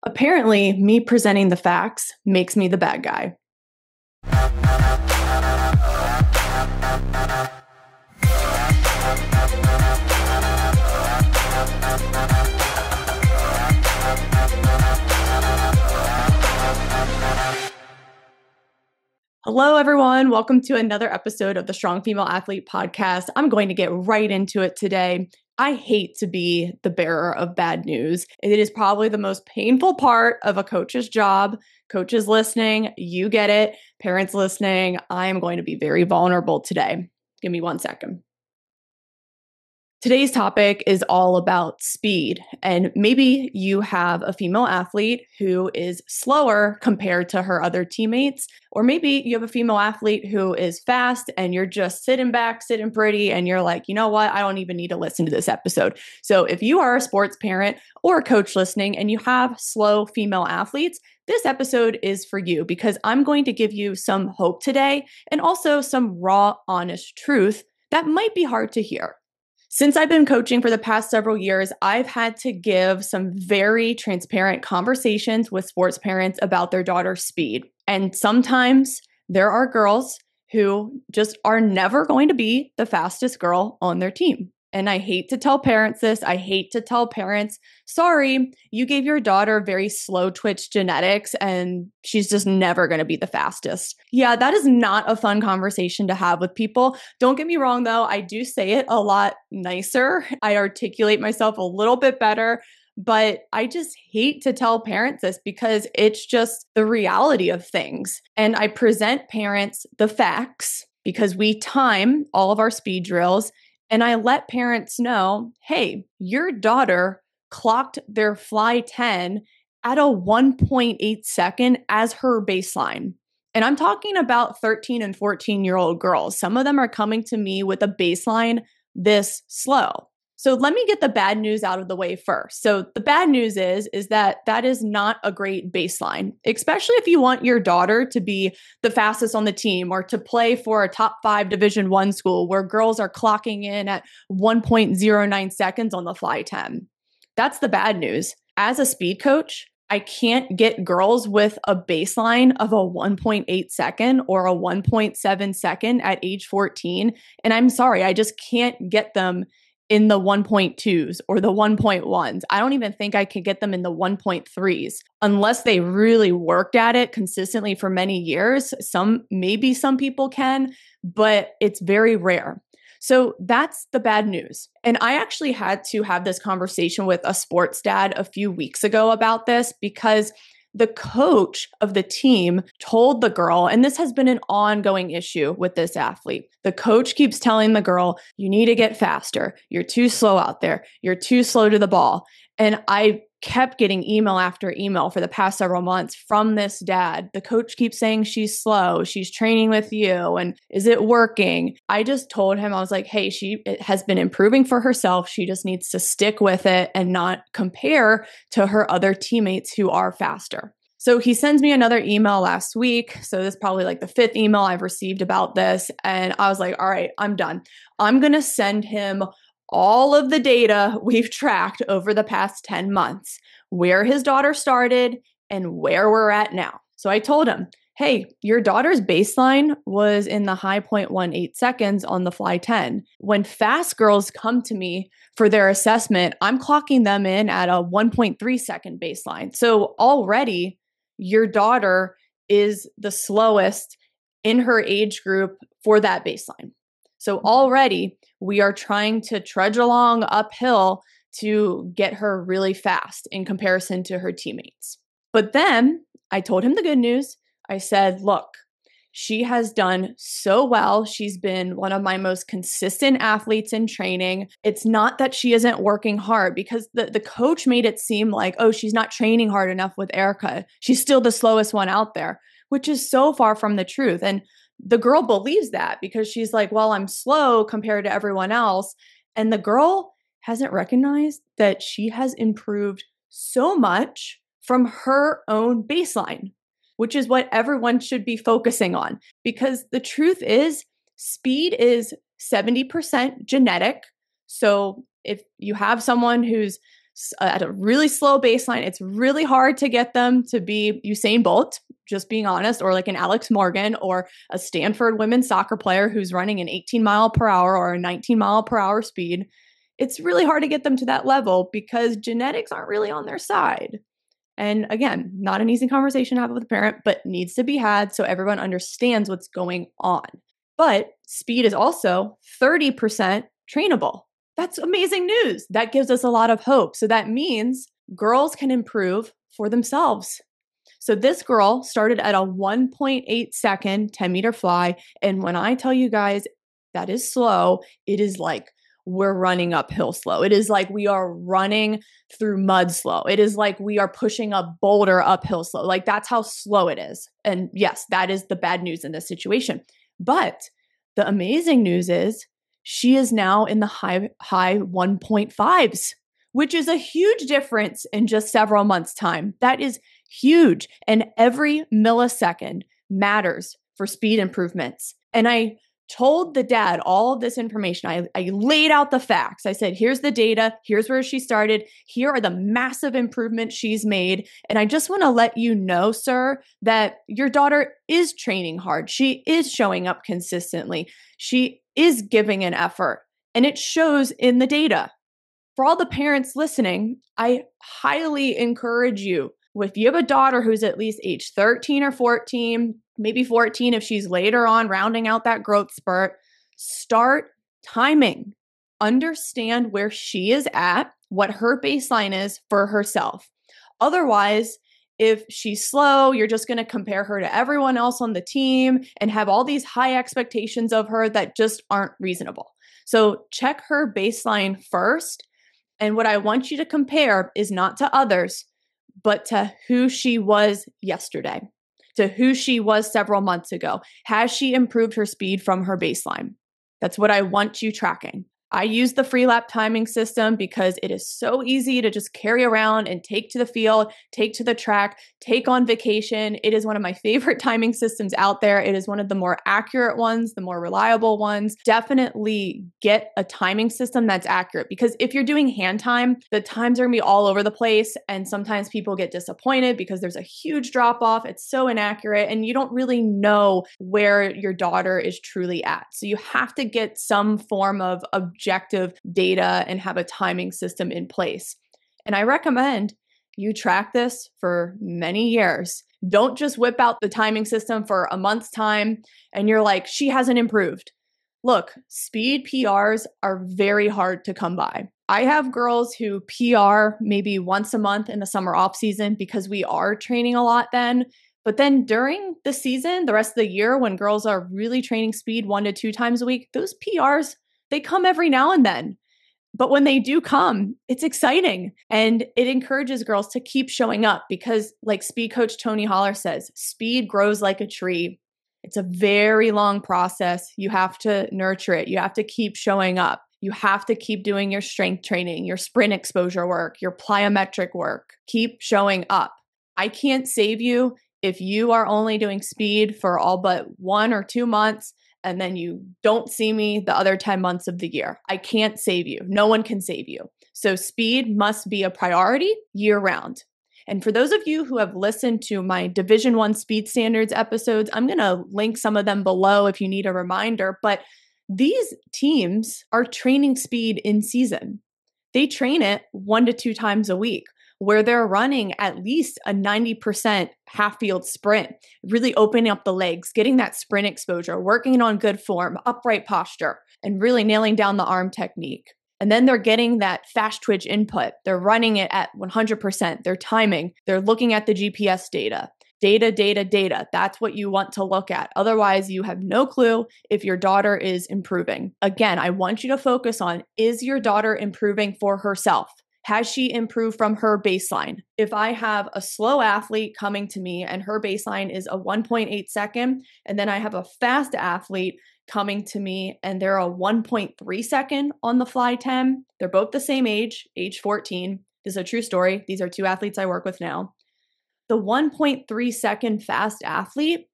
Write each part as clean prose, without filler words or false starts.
Apparently, me presenting the facts makes me the bad guy. Hello, everyone. Welcome to another episode of the Strong Female Athlete Podcast. I'm going to get right into it today. I hate to be the bearer of bad news. It is probably the most painful part of a coach's job. Coaches listening, you get it. Parents listening, I am going to be very vulnerable today. Give me 1 second. Today's topic is all about speed, and maybe you have a female athlete who is slower compared to her other teammates, or maybe you have a female athlete who is fast and you're just sitting back, sitting pretty, and you're like, you know what? I don't even need to listen to this episode. So if you are a sports parent or a coach listening and you have slow female athletes, this episode is for you because I'm going to give you some hope today and also some raw, honest truth that might be hard to hear. Since I've been coaching for the past several years, I've had to give some very transparent conversations with sports parents about their daughter's speed. And sometimes there are girls who just are never going to be the fastest girl on their team. And I hate to tell parents this. I hate to tell parents, sorry, you gave your daughter very slow twitch genetics and she's just never going to be the fastest. Yeah, that is not a fun conversation to have with people. Don't get me wrong, though. I do say it a lot nicer. I articulate myself a little bit better. But I just hate to tell parents this because it's just the reality of things. And I present parents the facts because we time all of our speed drills. And I let parents know, hey, your daughter clocked their fly 10 at a 1.8 second as her baseline. And I'm talking about 13 and 14-year-old girls. Some of them are coming to me with a baseline this slow. So let me get the bad news out of the way first. So the bad news is that is not a great baseline, especially if you want your daughter to be the fastest on the team or to play for a top 5 Division I school where girls are clocking in at 1.09 seconds on the fly 10. That's the bad news. As a speed coach, I can't get girls with a baseline of a 1.8 second or a 1.7 second at age 14. And I'm sorry, I just can't get them in the 1.2s or the 1.1s. I don't even think I could get them in the 1.3s unless they really worked at it consistently for many years. Maybe some people can, but it's very rare. So that's the bad news. And I actually had to have this conversation with a sports dad a few weeks ago about this because the coach of the team told the girl, and this has been an ongoing issue with this athlete. The coach keeps telling the girl, you need to get faster. You're too slow out there. You're too slow to the ball. And I kept getting email after email for the past several months from this dad. The coach keeps saying she's slow. She's training with you. And is it working? I just told him, I was like, hey, she has been improving for herself. She just needs to stick with it and not compare to her other teammates who are faster. So he sends me another email last week. So this is probably like the 5th email I've received about this. And I was like, all right, I'm done. I'm going to send him all of the data we've tracked over the past 10 months, where his daughter started and where we're at now. So I told him, hey, your daughter's baseline was in the high 0.18 seconds on the fly 10. When fast girls come to me for their assessment, I'm clocking them in at a 1.3 second baseline. So already your daughter is the slowest in her age group for that baseline. So already we are trying to trudge along uphill to get her really fast in comparison to her teammates. But then I told him the good news. I said, look, she has done so well. She's been one of my most consistent athletes in training. It's not that she isn't working hard because the coach made it seem like, oh, she's not training hard enough with Erica. She's still the slowest one out there, which is so far from the truth. And the girl believes that because she's like, well, I'm slow compared to everyone else. And the girl hasn't recognized that she has improved so much from her own baseline, which is what everyone should be focusing on. Because the truth is, speed is 70% genetic. So if you have someone who's at a really slow baseline. It's really hard to get them to be Usain Bolt, just being honest, or like an Alex Morgan or a Stanford women's soccer player who's running an 18 mile per hour or a 19 mile per hour speed. It's really hard to get them to that level because genetics aren't really on their side. And again, not an easy conversation to have with a parent, but needs to be had so everyone understands what's going on. But speed is also 30% trainable. That's amazing news. That gives us a lot of hope. So that means girls can improve for themselves. So this girl started at a 1.8 second 10 meter fly. And when I tell you guys that is slow, it is like we're running uphill slow. It is like we are running through mud slow. It is like we are pushing a boulder uphill slow. Like that's how slow it is. And yes, that is the bad news in this situation. But the amazing news is she is now in the high 1.5s, which is a huge difference in just several months' time. That is huge. And every millisecond matters for speed improvements. And I told the dad all of this information. I laid out the facts. I said, here's the data. Here's where she started. Here are the massive improvements she's made. And I just want to let you know, sir, that your daughter is training hard. She is showing up consistently. She is giving an effort, and it shows in the data. For all the parents listening, I highly encourage you, if you have a daughter who's at least age 13 or 14, maybe 14 if she's later on rounding out that growth spurt, start timing. Understand where she is at, what her baseline is for herself. Otherwise, if she's slow, you're just going to compare her to everyone else on the team and have all these high expectations of her that just aren't reasonable. So check her baseline first. And what I want you to compare is not to others, but to who she was yesterday, to who she was several months ago. Has she improved her speed from her baseline? That's what I want you tracking. I use the Freelap timing system because it is so easy to just carry around and take to the field, take to the track, take on vacation. It is one of my favorite timing systems out there. It is one of the more accurate ones, the more reliable ones. Definitely get a timing system that's accurate because if you're doing hand time, the times are going to be all over the place. And sometimes people get disappointed because there's a huge drop off. It's so inaccurate and you don't really know where your daughter is truly at. So you have to get some form of objective data and have a timing system in place. And I recommend you track this for many years. Don't just whip out the timing system for a month's time and you're like, she hasn't improved. Look, speed PRs are very hard to come by. I have girls who PR maybe once a month in the summer off season because we are training a lot then. But then during the season, the rest of the year, when girls are really training speed 1 to 2 times a week, those PRs, they come every now and then. But when they do come, it's exciting and it encourages girls to keep showing up because like speed coach Tony Holler says, speed grows like a tree. It's a very long process. You have to nurture it. You have to keep showing up. You have to keep doing your strength training, your sprint exposure work, your plyometric work. Keep showing up. I can't save you if you are only doing speed for all but 1 or 2 months and then you don't see me the other 10 months of the year. I can't save you. No one can save you. So speed must be a priority year round. And for those of you who have listened to my Division I speed standards episodes, I'm going to link some of them below if you need a reminder, but these teams are training speed in season. They train it 1 to 2 times a week, where they're running at least a 90% half field sprint, really opening up the legs, getting that sprint exposure, working on good form, upright posture, and really nailing down the arm technique. And then they're getting that fast twitch input. They're running it at 100%. They're timing. They're looking at the GPS data. Data. That's what you want to look at. Otherwise, you have no clue if your daughter is improving. Again, I want you to focus on, is your daughter improving for herself? Has she improved from her baseline? If I have a slow athlete coming to me and her baseline is a 1.8 second, and then I have a fast athlete coming to me and they're a 1.3 second on the fly 10, they're both the same age 14. This is a true story. These are 2 athletes I work with now. The 1.3 second fast athlete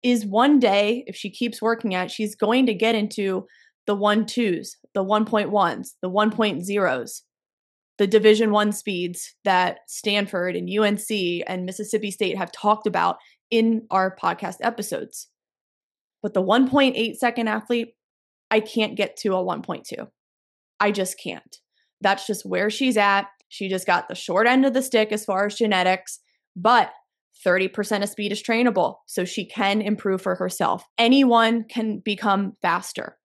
is one day, if she keeps working at it, she's going to get into the 1.2s, the 1.1s, the 1.0s. the Division I speeds that Stanford and UNC and Mississippi State have talked about in our podcast episodes. But the 1.8 second athlete, I can't get to a 1.2. I just can't. That's just where she's at. She just got the short end of the stick as far as genetics, but 30% of speed is trainable, so she can improve for herself. Anyone can become faster.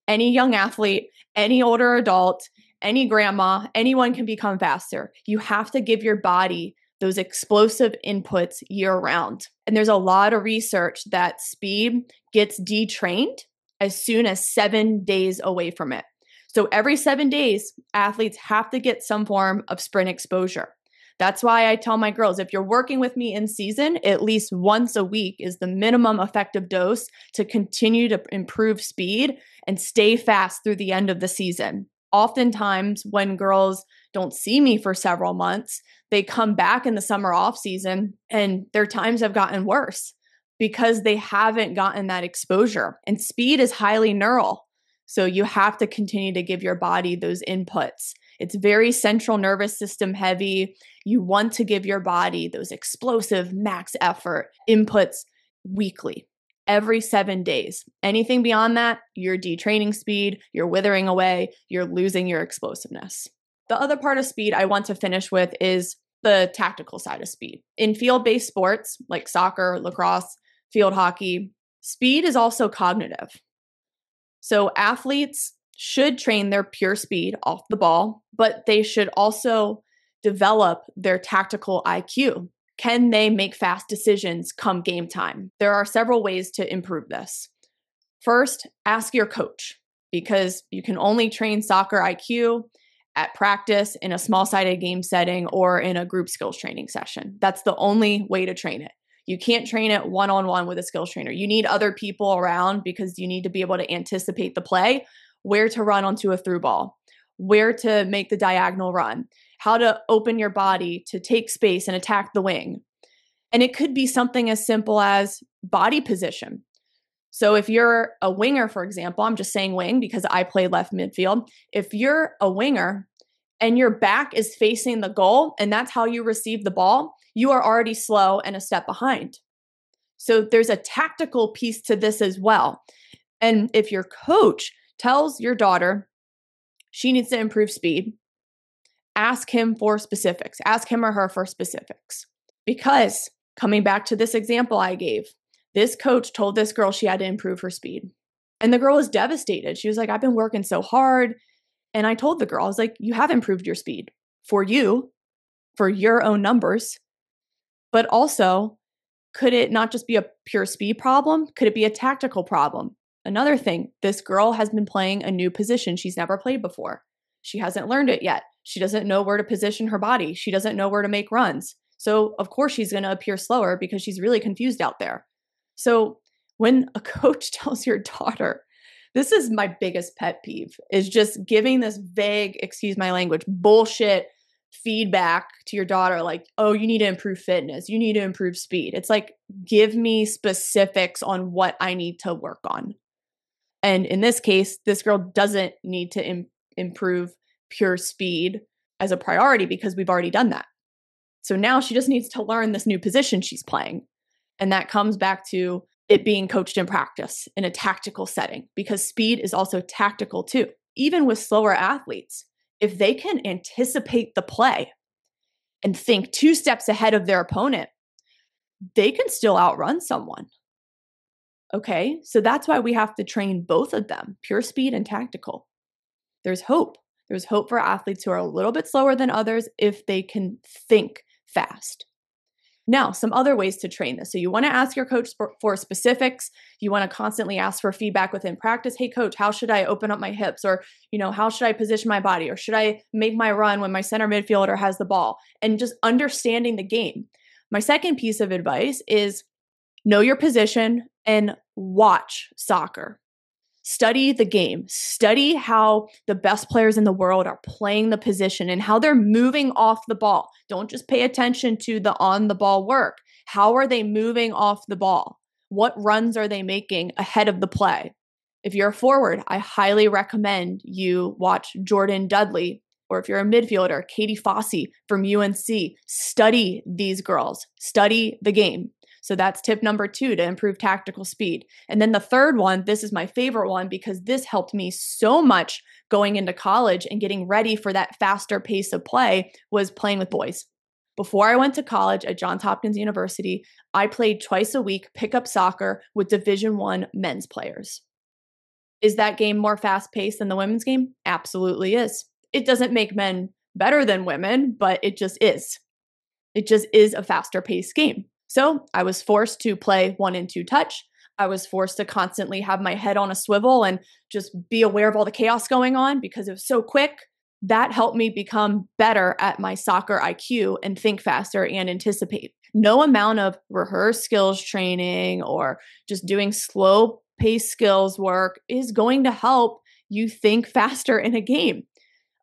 Any young athlete, any older adult, any grandma, anyone can become faster. You have to give your body those explosive inputs year round. And there's a lot of research that speed gets detrained as soon as 7 days away from it. So every 7 days, athletes have to get some form of sprint exposure. That's why I tell my girls, if you're working with me in season, at least once a week is the minimum effective dose to continue to improve speed and stay fast through the end of the season. Oftentimes, when girls don't see me for several months, they come back in the summer off season and their times have gotten worse because they haven't gotten that exposure. And speed is highly neural. So you have to continue to give your body those inputs. It's very central nervous system heavy. You want to give your body those explosive max effort inputs weekly, every 7 days. Anything beyond that, you're detraining speed, you're withering away, you're losing your explosiveness. The other part of speed I want to finish with is the tactical side of speed. In field-based sports like soccer, lacrosse, field hockey, speed is also cognitive. So athletes should train their pure speed off the ball, but they should also develop their tactical IQ. Can they make fast decisions come game time? There are several ways to improve this. First, ask your coach, because you can only train soccer IQ at practice in a small-sided game setting or in a group skills training session. That's the only way to train it. You can't train it one-on-one with a skills trainer. You need other people around because you need to be able to anticipate the play, where to run onto a through ball, where to make the diagonal run, how to open your body to take space and attack the wing. And it could be something as simple as body position. So if you're a winger, for example, I'm just saying wing because I play left midfield. If you're a winger and your back is facing the goal and that's how you receive the ball, you are already slow and a step behind. So there's a tactical piece to this as well. And if your coach tells your daughter she needs to improve speed, ask him for specifics. Ask him or her for specifics. Because coming back to this example I gave, this coach told this girl she had to improve her speed. And the girl was devastated. She was like, I've been working so hard. And I told the girl, I was like, you have improved your speed for you, for your own numbers. But also, could it not just be a pure speed problem? Could it be a tactical problem? Another thing, this girl has been playing a new position she's never played before. She hasn't learned it yet. She doesn't know where to position her body. She doesn't know where to make runs. So of course she's going to appear slower because she's really confused out there. So when a coach tells your daughter, this is my biggest pet peeve, is just giving this vague, excuse my language, bullshit feedback to your daughter like, oh, you need to improve fitness. You need to improve speed. It's like, give me specifics on what I need to work on. And in this case, this girl doesn't need to improve pure speed as a priority because we've already done that. So now she just needs to learn this new position she's playing. And that comes back to it being coached in practice in a tactical setting, because speed is also tactical too. Even with slower athletes, if they can anticipate the play and think 2 steps ahead of their opponent, they can still outrun someone. Okay, so that's why we have to train both of them, pure speed and tactical. There's hope. There's hope for athletes who are a little bit slower than others if they can think fast. Now, some other ways to train this. So you want to ask your coach for specifics. You want to constantly ask for feedback within practice. Hey, coach, how should I open up my hips? Or, how should I position my body? Or should I make my run when my center midfielder has the ball? And just understanding the game. My second piece of advice is know your position and watch soccer. Study the game. Study how the best players in the world are playing the position and how they're moving off the ball. Don't just pay attention to the on-the-ball work. How are they moving off the ball? What runs are they making ahead of the play? If you're a forward, I highly recommend you watch Jordan Dudley Or if you're a midfielder, Katie Fossey from UNC, study these girls, study the game. So that's tip number 2 to improve tactical speed. And then the third one, this is my favorite one because this helped me so much going into college and getting ready for that faster pace of play, was playing with boys. Before I went to college at Johns Hopkins University, I played twice a week pickup soccer with Division I men's players. Is that game more fast paced than the women's game? Absolutely is. It doesn't make men better than women, but it just is. It just is a faster paced game. So I was forced to play 1 and 2 touch. I was forced to constantly have my head on a swivel and just be aware of all the chaos going on because it was so quick. That helped me become better at my soccer IQ and think faster and anticipate. No amount of rehearsed skills training or just doing slow pace skills work is going to help you think faster in a game.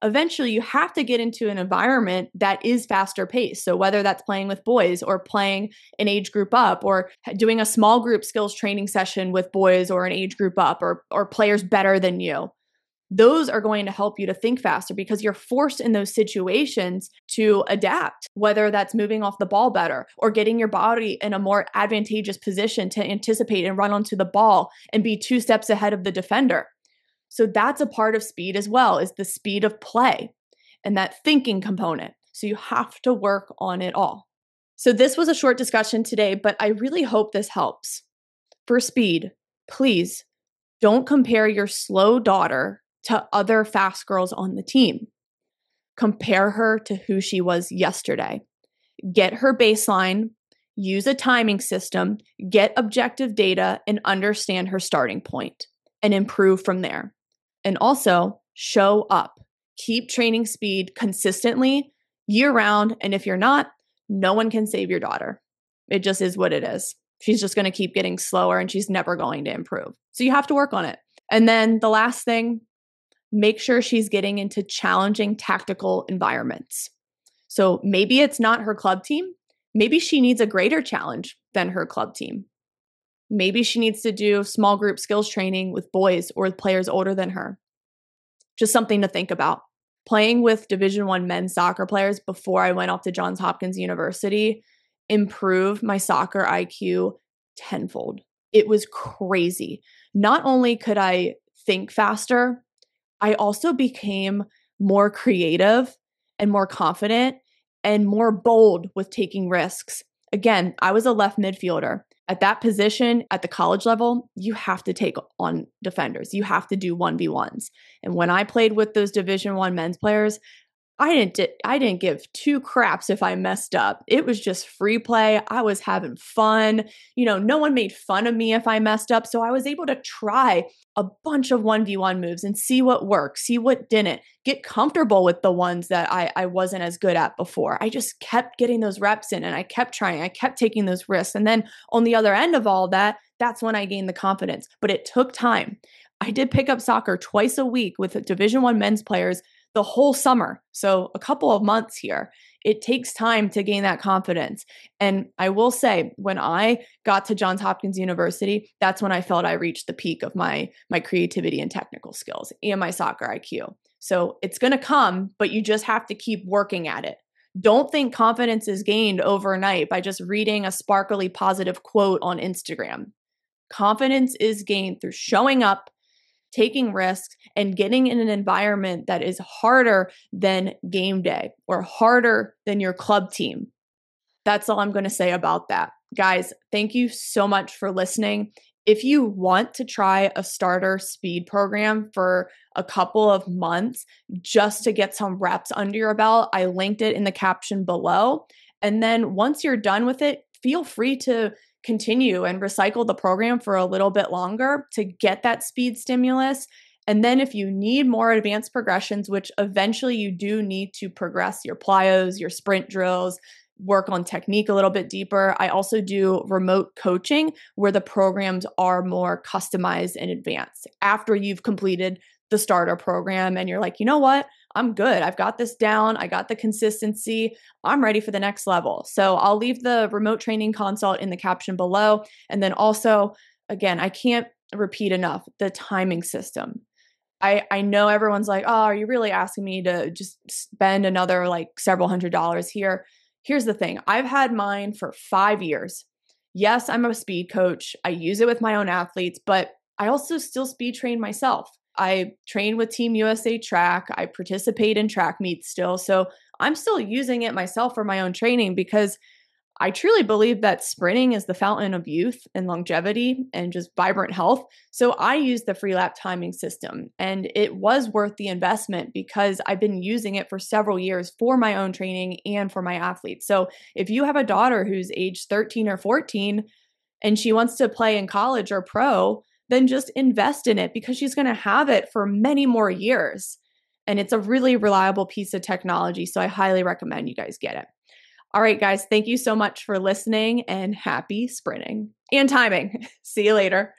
Eventually, you have to get into an environment that is faster paced. So whether that's playing with boys or playing an age group up or doing a small group skills training session with boys or an age group up or players better than you, those are going to help you to think faster because you're forced in those situations to adapt, whether that's moving off the ball better or getting your body in a more advantageous position to anticipate and run onto the ball and be 2 steps ahead of the defender. So that's a part of speed as well, is the speed of play and that thinking component. So you have to work on it all. So this was a short discussion today, but I really hope this helps. For speed, please don't compare your slow daughter to other fast girls on the team. Compare her to who she was yesterday. Get her baseline, use a timing system, get objective data, and understand her starting point and improve from there. And also show up. Keep training speed consistently year round. And if you're not, no one can save your daughter. It just is what it is. She's just going to keep getting slower and she's never going to improve. So you have to work on it. And then the last thing, make sure she's getting into challenging tactical environments. So maybe it's not her club team. Maybe she needs a greater challenge than her club team. Maybe she needs to do small group skills training with boys or with players older than her. Just something to think about. Playing with Division I men's soccer players before I went off to Johns Hopkins University improved my soccer IQ tenfold. It was crazy. Not only could I think faster, I also became more creative and more confident and more bold with taking risks. Again, I was a left midfielder. At that position, at the college level, you have to take on defenders. You have to do 1v1s. And when I played with those Division I men's players, I didn't give 2 craps if I messed up. It was just free play. I was having fun. No one made fun of me if I messed up. So I was able to try a bunch of 1v1 moves and see what worked, see what didn't, get comfortable with the ones that I wasn't as good at before. I just kept getting those reps in and I kept trying. I kept taking those risks. And then on the other end of all that, that's when I gained the confidence. But it took time. I did pick up soccer twice a week with Division I men's players the whole summer. So a couple of months here. It takes time to gain that confidence. And I will say, when I got to Johns Hopkins University, that's when I felt I reached the peak of my creativity and technical skills and my soccer IQ. So it's going to come, but you just have to keep working at it. Don't think confidence is gained overnight by just reading a sparkly positive quote on Instagram. Confidence is gained through showing up, taking risks, and getting in an environment that is harder than game day or harder than your club team. That's all I'm going to say about that. Guys, thank you so much for listening. If you want to try a starter speed program for a couple of months just to get some reps under your belt, I linked it in the caption below. And then once you're done with it, feel free to continue and recycle the program for a little bit longer to get that speed stimulus. And then if you need more advanced progressions, which eventually you do need to progress your plyos, your sprint drills, work on technique a little bit deeper. I also do remote coaching where the programs are more customized and advanced. After you've completed the starter program and you're like, you know what? I'm good. I've got this down. I got the consistency. I'm ready for the next level. So I'll leave the remote training consult in the caption below. And then also, again, I can't repeat enough the timing system. I know everyone's like, oh, are you really asking me to just spend another like several $100s here? Here's the thing. I've had mine for 5 years. Yes, I'm a speed coach. I use it with my own athletes, but I also still speed train myself. I train with Team USA Track. I participate in track meets still. So I'm still using it myself for my own training because I truly believe that sprinting is the fountain of youth and longevity and just vibrant health. So I use the free lap timing system, and it was worth the investment because I've been using it for several years for my own training and for my athletes. So if you have a daughter who's age 13 or 14 and she wants to play in college or pro, then just invest in it because she's going to have it for many more years. And it's a really reliable piece of technology. So I highly recommend you guys get it. All right, guys, thank you so much for listening and happy sprinting and timing. See you later.